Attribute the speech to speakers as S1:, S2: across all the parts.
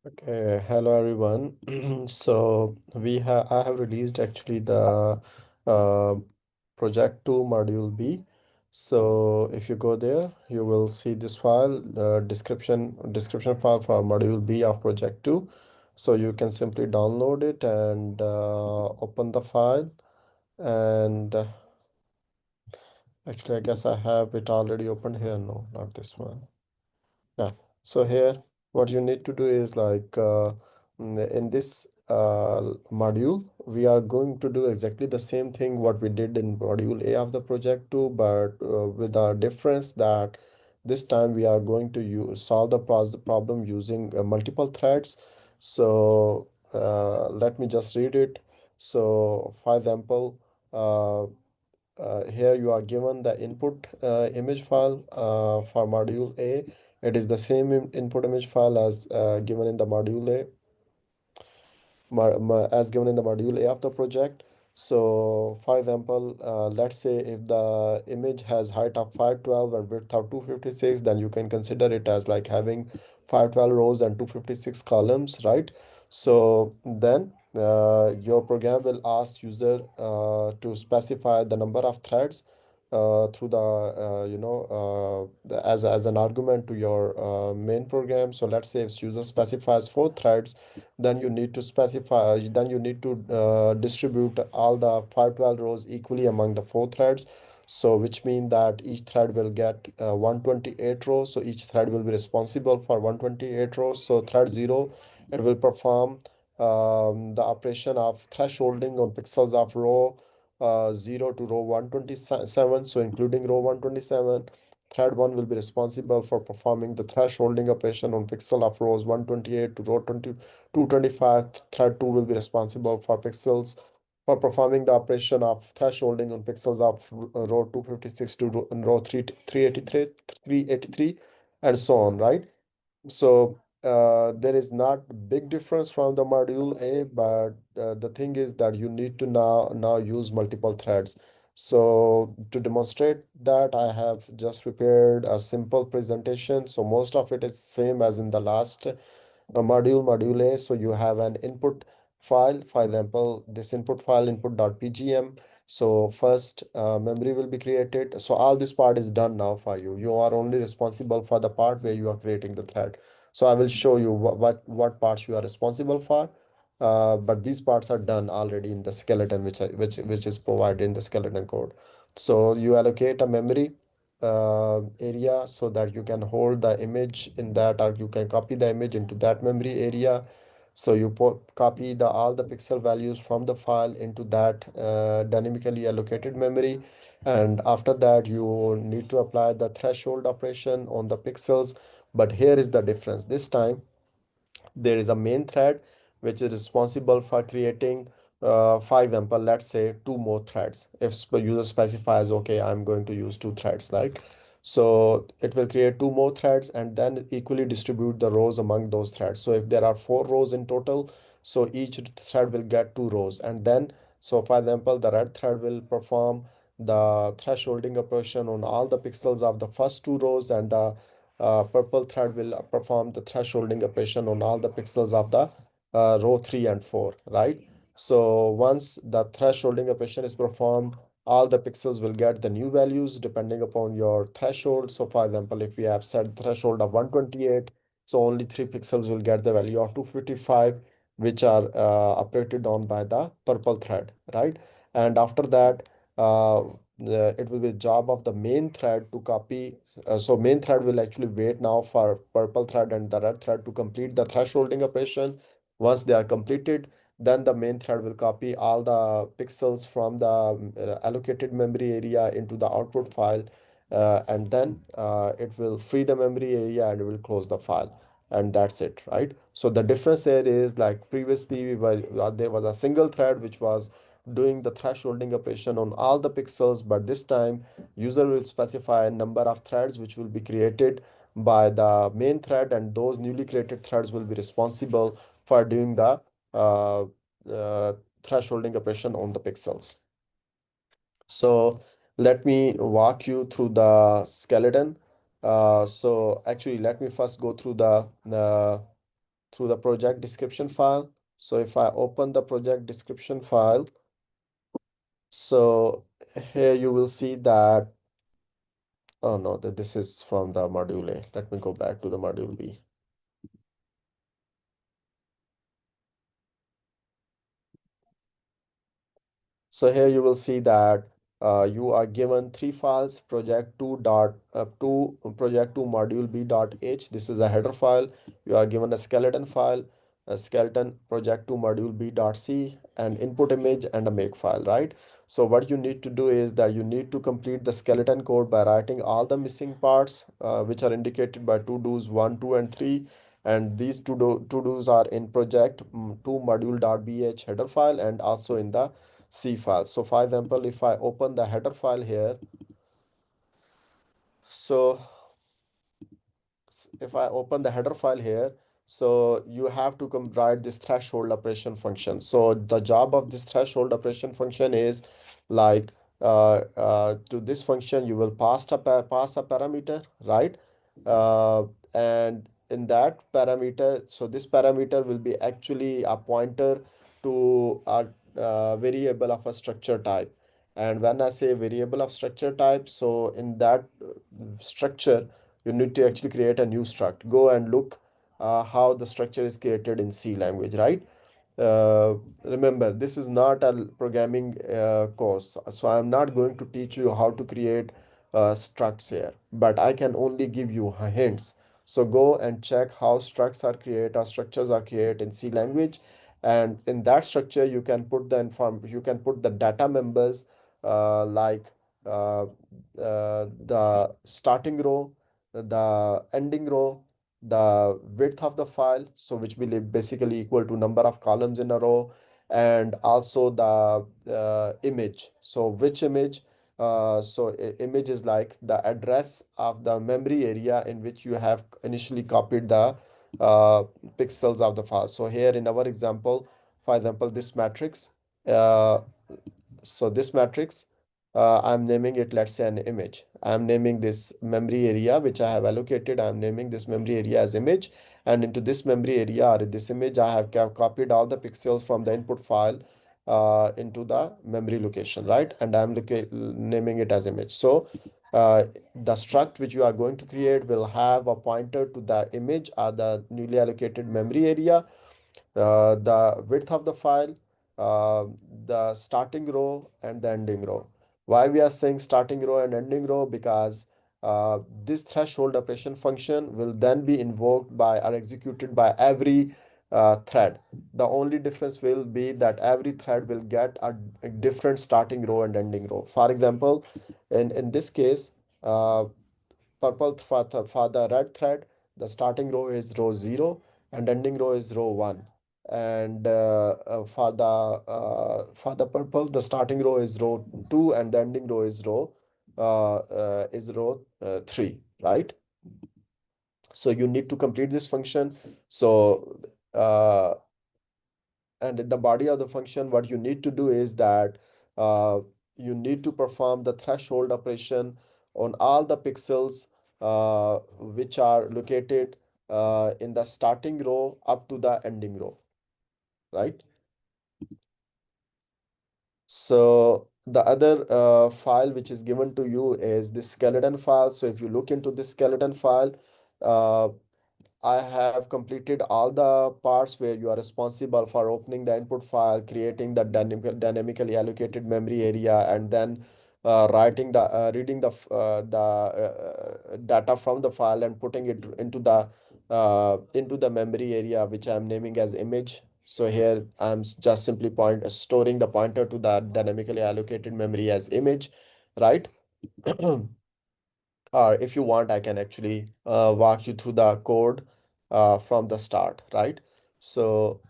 S1: Okay, hello everyone. So I have released actually the uh, project 2 module B. So if you go there, you will see this file, description file for module B of project 2. So you can simply download it and open the file. And actually, I guess I have it already opened here. No, not this one. Yeah. So here, what you need to do is in this module, we are going to do exactly the same thing what we did in module A of the project too, but with a difference that this time we are going to solve the problem using multiple threads. So let me just read it. So for example, uh, here you are given the input image file for module A. It is the same input image file as given in the module A, as given in the module A of the project. So, for example, let's say if the image has height of 512 and width of 256, then you can consider it as like having 512 rows and 256 columns, right? So then your program will ask user to specify the number of threads through as an argument to your main program. So let's say if user specifies 4 threads, then you need to distribute all the 512 rows equally among the 4 threads. So which means that each thread will get 128 rows. So each thread will be responsible for 128 rows. So thread 0, it will perform the operation of thresholding on pixels of row 0 to row 127. So including row 127, thread 1 will be responsible for performing the thresholding operation on pixel of rows 128 to row 225. Thread 2 will be responsible for performing the operation of thresholding on pixels of row 256 to row 383, and so on, right? So there is not big difference from the module A, but the thing is that you need to now use multiple threads. So to demonstrate that, I have just prepared a simple presentation. So most of it is same as in the last module A. So you have an input file, for example, this input file input.pgm. So first memory will be created. So all this part is done now for you. You are only responsible for the part where you are creating the thread. So I will show you what parts you are responsible for. But these parts are done already in the skeleton, which is provided in the skeleton code. So you allocate a memory area so that you can hold the image in that, or you can copy the image into that memory area. So you copy all the pixel values from the file into that dynamically allocated memory, and after that you need to apply the threshold operation on the pixels. But here is the difference. This time there is a main thread which is responsible for creating, for example, let's say 2 more threads. If user specifies, okay, I'm going to use 2 threads, right? So it will create 2 more threads and then equally distribute the rows among those threads. So if there are 4 rows in total, so each thread will get 2 rows. And then, so for example, the red thread will perform the thresholding operation on all the pixels of the first 2 rows, and the purple thread will perform the thresholding operation on all the pixels of the row 3 and 4, right? So once the thresholding operation is performed, all the pixels will get the new values depending upon your threshold. So for example, if we have set threshold of 128, so only 3 pixels will get the value of 255, which are operated on by the purple thread, right? And after that, it will be the job of the main thread to copy. So main thread will actually wait now for purple thread and the red thread to complete the thresholding operation. Once they are completed, then the main thread will copy all the pixels from the allocated memory area into the output file, and then it will free the memory area and it will close the file, and that's it, right? So the difference here is, like previously there was a single thread which was doing the thresholding operation on all the pixels, but this time user will specify a number of threads which will be created by the main thread, and those newly created threads will be responsible for doing the uh, uh, thresholding operation on the pixels. So let me walk you through the skeleton. So actually, let me first go through the through the project description file. So if I open the project description file, so here you will see that, oh no, that this is from the module A. Let me go back to the module B. So here you will see that you are given three files, project2 module b dot h. This is a header file. You are given a skeleton file, a skeleton project2 module b dot c, an input image and a make file, right? So what you need to do is that you need to complete the skeleton code by writing all the missing parts, which are indicated by to do's 1, 2, and 3. And these to do's are in project2 module.bh header file and also in the C file. So for example, if I open the header file here, so if I open the header file here, so you have to come write this threshold operation function. So the job of this threshold operation function is like to this function you will pass a parameter, right? Uh, and in that parameter, so this parameter will be actually a pointer to a variable of a structure type. And when I say variable of structure type, so in that structure you need to actually create a new struct. Go and look how the structure is created in C language, right? Remember, this is not a programming course, so I'm not going to teach you how to create structs here, but I can only give you hints. So go and check how structs are created or structures are created in C language, and in that structure you can put the data members like uh, the starting row, the ending row, the width of the file, so which will be basically equal to number of columns in a row, and also the image. So which image? Image is like the address of the memory area in which you have initially copied the uh, pixels of the file. So here in our example, for example, this matrix. Uh, so this matrix, I'm naming it, let's say, an image. I'm naming this memory area which I have allocated. I'm naming this memory area as image. And into this memory area or this image, I have copied all the pixels from the input file into the memory location, right? And I'm naming it as image. So the struct which you are going to create will have a pointer to the image or the newly allocated memory area, the width of the file, uh, the starting row and the ending row. Why we are saying starting row and ending row? Because this threshold operation function will then be invoked by or executed by every thread. The only difference will be that every thread will get a different starting row and ending row. For example, in this case, uh, for the red thread, the starting row is row 0 and ending row is row 1. And for the purple, the starting row is row 2 and the ending row is row 3, right? So you need to complete this function. So uh, and in the body of the function, what you need to do is that uh, you need to perform the threshold operation on all the pixels which are located in the starting row up to the ending row, right? So the other file which is given to you is the skeleton file. So if you look into this skeleton file, uh, I have completed all the parts where you are responsible for opening the input file, creating the dynamically allocated memory area, and then reading the data from the file and putting it into the memory area, which I'm naming as image. So here I'm just simply storing the pointer to the dynamically allocated memory as image, right? Or if you want, I can actually walk you through the code from the start, right? So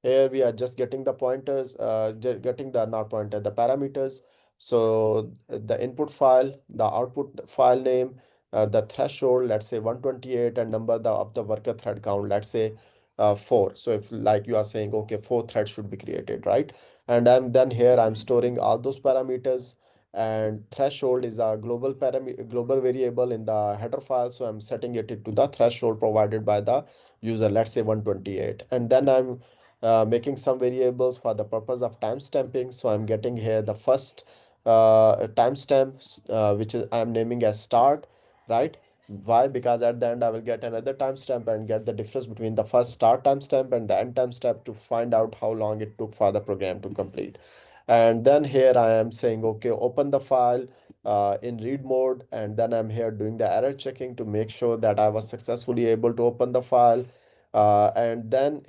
S1: here we are just getting the pointers, getting the not pointer, the parameters. So the input file, the output file name, the threshold, let's say 128, and number of the worker thread count, let's say 4. So if like you are saying, okay, 4 threads should be created, right? And I'm then here I'm storing all those parameters. and threshold is a global variable in the header file. So I'm setting it to the threshold provided by the user, let's say 128. And then I'm making some variables for the purpose of timestamping. So I'm getting here the first timestamp, which is I'm naming as start, right? Why? Because at the end I will get another timestamp and get the difference between the first start timestamp and the end timestamp to find out how long it took for the program to complete. And then here I am saying, okay, open the file in read mode, and then I'm here doing the error checking to make sure that I was successfully able to open the file. And then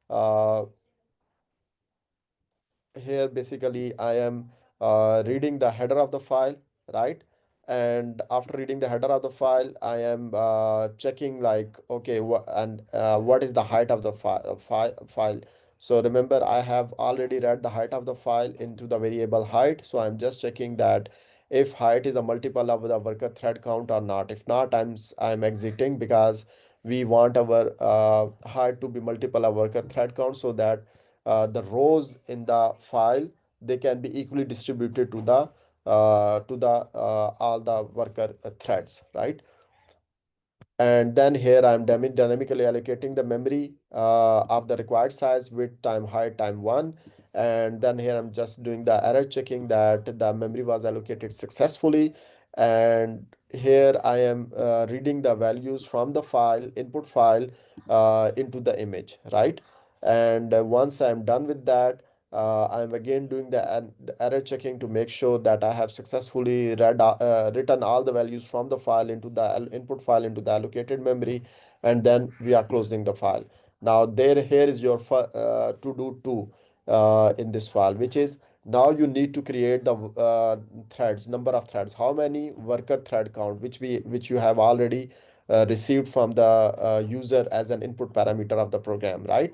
S1: uh, here basically I am reading the header of the file, right? And after reading the header of the file, I am checking like, okay, what is the height of the file. So remember, I have already read the height of the file into the variable height. So I'm just checking that if height is a multiple of the worker thread count or not. If not, I'm exiting, because we want our height to be multiple of worker thread count, so that the rows in the file, they can be equally distributed to the all the worker threads, right? And then here I'm dynamically allocating the memory of the required size, width time height time one. And then here I'm just doing the error checking that the memory was allocated successfully. And here I am reading the values from the file, input file, into the image, right? And once I'm done with that, I'm again doing the error checking to make sure that I have successfully written all the values from the file into the input file into the allocated memory, and then we are closing the file. Now here is your to do two in this file, which is now you need to create the threads, number of threads, how many worker thread count, which you have already received from the user as an input parameter of the program, right?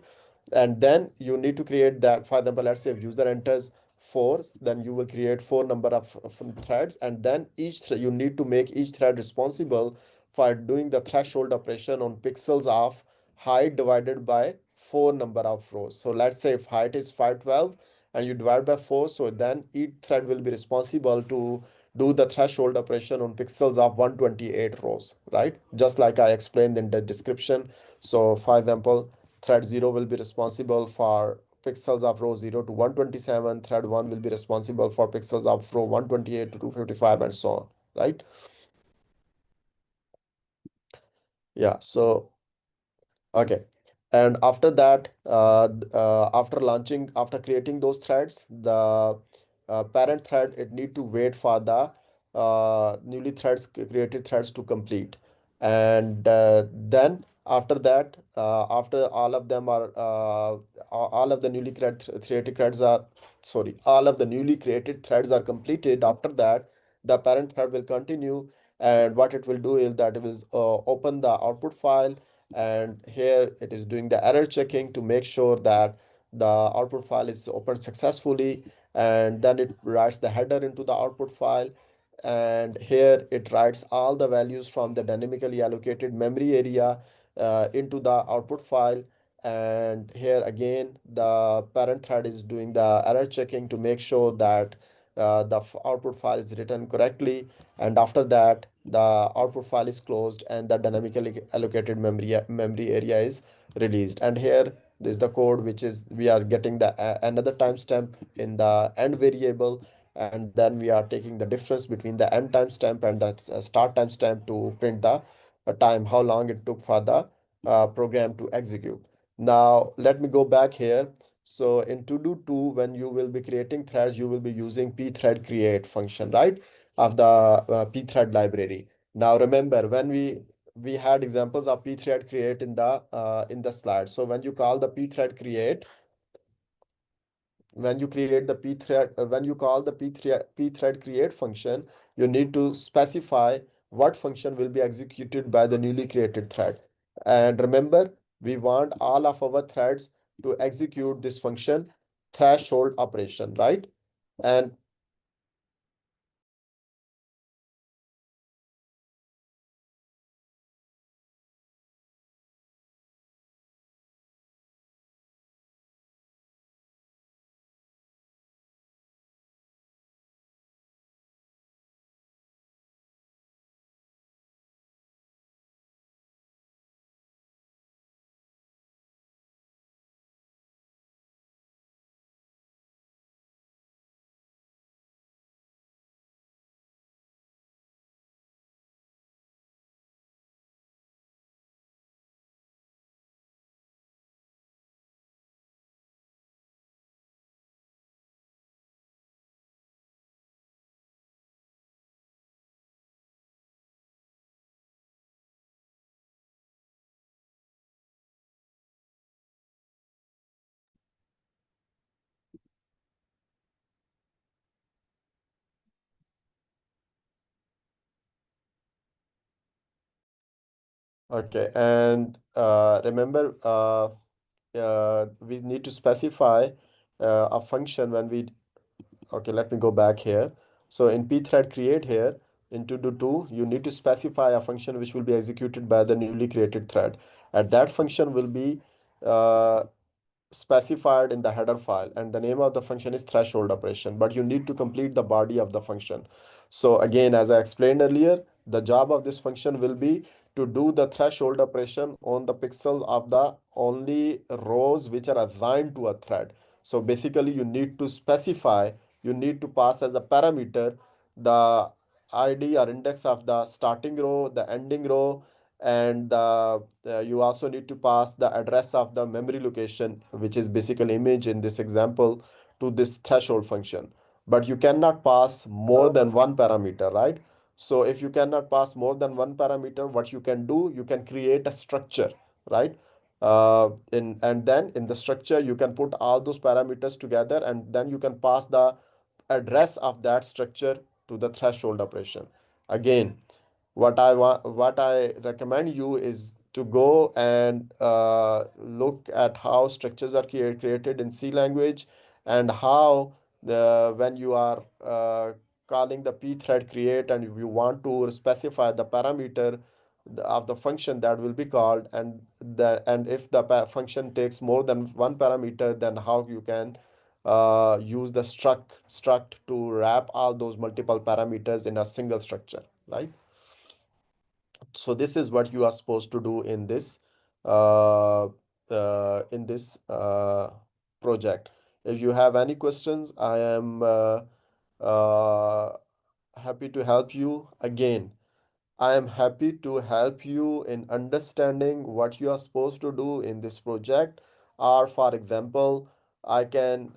S1: And then you need to create that. For example, let's say if user enters 4, then you will create 4 number of threads, and then you need to make each thread responsible for doing the threshold operation on pixels of height divided by 4 number of rows. So let's say if height is 512 and you divide by 4, so then each thread will be responsible to do the threshold operation on pixels of 128 rows, right? Just like I explained in the description. So for example, thread 0 will be responsible for pixels of row 0 to 127. Thread 1 will be responsible for pixels of row 128 to 255, and so on, right? Yeah, so okay. And after that, after creating those threads, the parent thread, it need to wait for the created threads to complete. And then after that, after all of them are all of the created threads are, sorry, all of the newly created threads are completed. After that, the parent thread will continue, and what it will do is that it will open the output file, and here it is doing the error checking to make sure that the output file is opened successfully, and then it writes the header into the output file, and here it writes all the values from the dynamically allocated memory area into the output file. And here again the parent thread is doing the error checking to make sure that output file is written correctly, and after that the output file is closed and the dynamically allocated memory area is released. And here is the code, which is we are getting the another timestamp in the end variable, and then we are taking the difference between the end timestamp and the start timestamp to print the time, how long it took for the program to execute. Now let me go back here. So in to do 2, when you will be creating threads, you will be using pthread create function, right, of the pthread library. Now remember, when we had examples of pthread create in the slide. So when you call the pthread create, when you create the pthread when you call the pthread create function, you need to specify what function will be executed by the newly created thread. And remember, we want all of our threads to execute this function, threshold operation, right? And Okay, and remember, we need to specify a function when we. Okay, let me go back here. So in pthread create here, into the two, you need to specify a function which will be executed by the newly created thread. And that function will be uh, specified in the header file, and the name of the function is threshold operation, but you need to complete the body of the function. So again, as I explained earlier, the job of this function will be to do the threshold operation on the pixel of the only rows which are assigned to a thread. So basically you need to specify, you need to pass as a parameter the id or index of the starting row, the ending row, and you also need to pass the address of the memory location, which is basically image in this example, to this threshold function. But you cannot pass more than one parameter, right? So if you cannot pass more than one parameter, what you can do, you can create a structure, right? And then in the structure you can put all those parameters together, and then you can pass the address of that structure to the threshold operation. Again, what I recommend you is to go and look at how structures are created in C language, and how when you are calling the pthread create, and if you want to specify the parameter of the function that will be called, and if the function takes more than one parameter, then how you can use the struct to wrap all those multiple parameters in a single structure, right? So this is what you are supposed to do uh, in this project. If you have any questions, I am uh, happy to help you. Again, I am happy to help you in understanding what you are supposed to do in this project. Or, for example, I can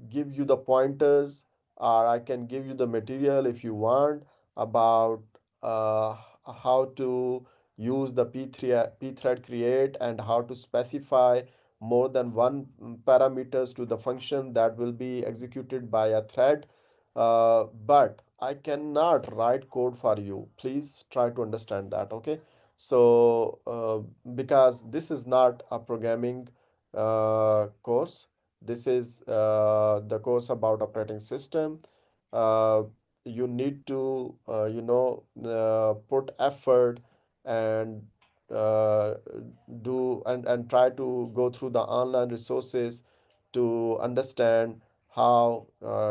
S1: give you the pointers, or I can give you the material if you want about uh, how to use the pthread create, and how to specify more than one parameters to the function that will be executed by a thread. But I cannot write code for you. Please try to understand that, okay? So, because this is not a programming course, this is the course about operating system. Uh, you need to, put effort, and uh, and try to go through the online resources to understand how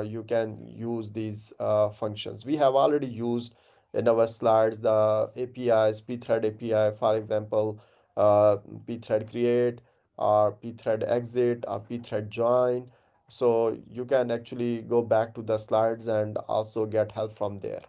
S1: you can use these functions. We have already used in our slides the APIs, pthread API, for example, pthread create, or pthread exit, or pthread join. So you can actually go back to the slides and also get help from there.